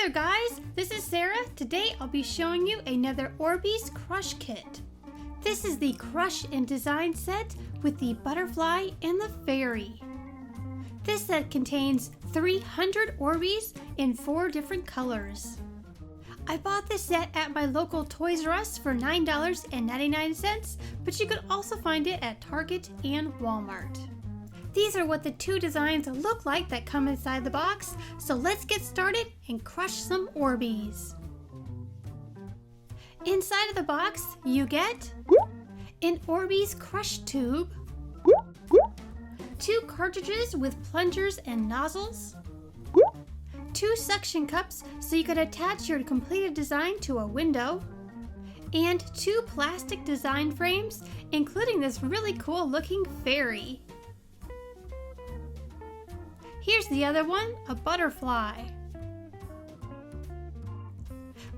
there guys, this is Sarah. Today I'll be showing you another Orbeez Crush kit. This is the Crush and Design set with the butterfly and the fairy. This set contains 300 Orbeez in 4 different colors. I bought this set at my local Toys R Us for $9.99, but you could also find it at Target and Walmart. These are what the 2 designs look like that come inside the box, so let's get started and crush some Orbeez. Inside of the box, you get an Orbeez Crush tube, 2 cartridges with plungers and nozzles, 2 suction cups so you can attach your completed design to a window, and 2 plastic design frames, including this really cool looking fairy. Here's the other one, a butterfly.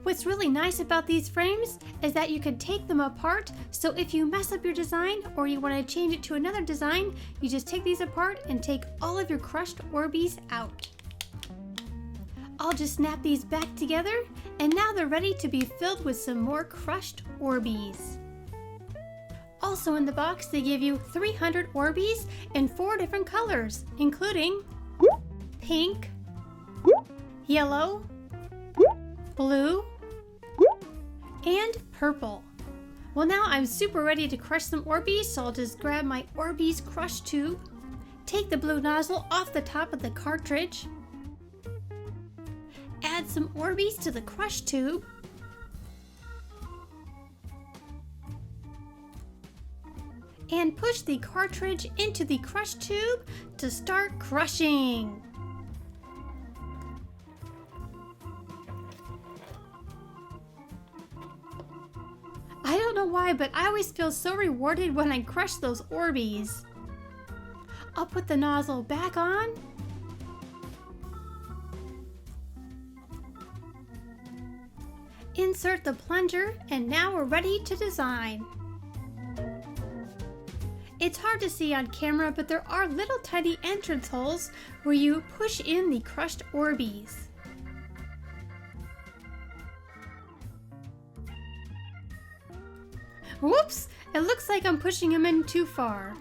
What's really nice about these frames is that you can take them apart, so if you mess up your design or you want to change it to another design, you just take these apart and take all of your crushed Orbeez out. I'll just snap these back together, and now they're ready to be filled with some more crushed Orbeez. Also in the box, they give you 300 Orbeez in 4 different colors, including pink, yellow, blue, and purple. Well, now I'm super ready to crush some Orbeez, so I'll just grab my Orbeez Crush tube, take the blue nozzle off the top of the cartridge, add some Orbeez to the crush tube, and push the cartridge into the crush tube to start crushing. I don't know why, but I always feel so rewarded when I crush those Orbeez. I'll put the nozzle back on. Insert the plunger, and now we're ready to design. It's hard to see on camera, but there are little tiny entrance holes where you push in the crushed Orbeez. Whoops! It looks like I'm pushing them in too far.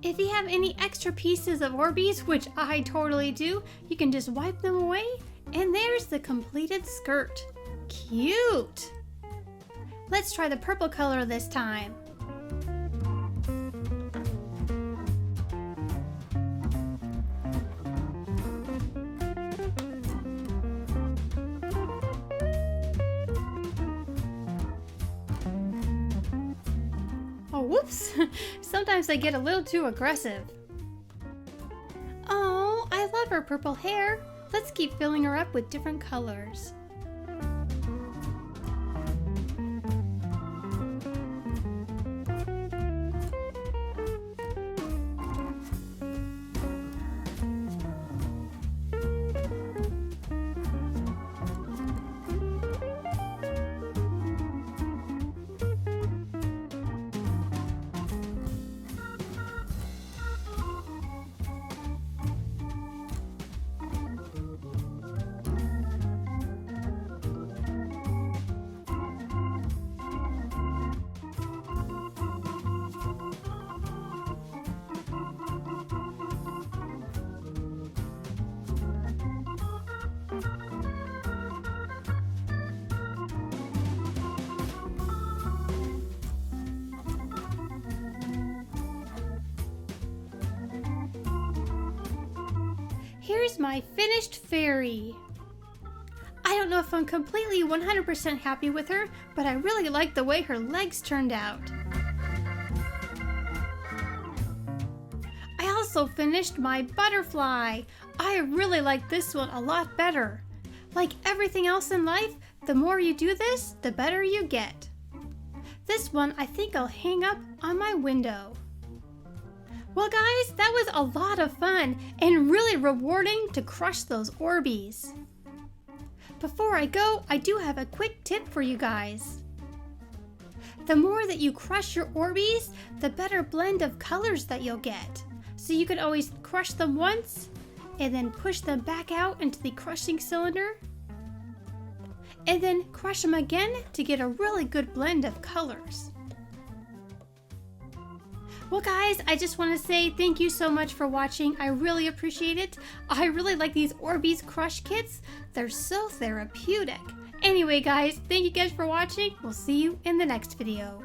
If you have any extra pieces of Orbeez, which I totally do, you can just wipe them away, and there's the completed skirt. Cute! Let's try the purple color this time. Oh, whoops! Sometimes I get a little too aggressive. Oh, I love her purple hair. Let's keep filling her up with different colors. Here's my finished fairy. I don't know if I'm completely 100% happy with her, but I really like the way her legs turned out. I also finished my butterfly. I really like this one a lot better. Like everything else in life, the more you do this, the better you get. This one I think I'll hang up on my window. Well guys, that was a lot of fun and really rewarding to crush those Orbeez. Before I go, I do have a quick tip for you guys. The more that you crush your Orbeez, the better blend of colors that you'll get. So you could always crush them once and then push them back out into the crushing cylinder and then crush them again to get a really good blend of colors. Well guys, I just want to say thank you so much for watching. I really appreciate it. I really like these Orbeez Crush kits. They're so therapeutic. Anyway guys, thank you guys for watching. We'll see you in the next video.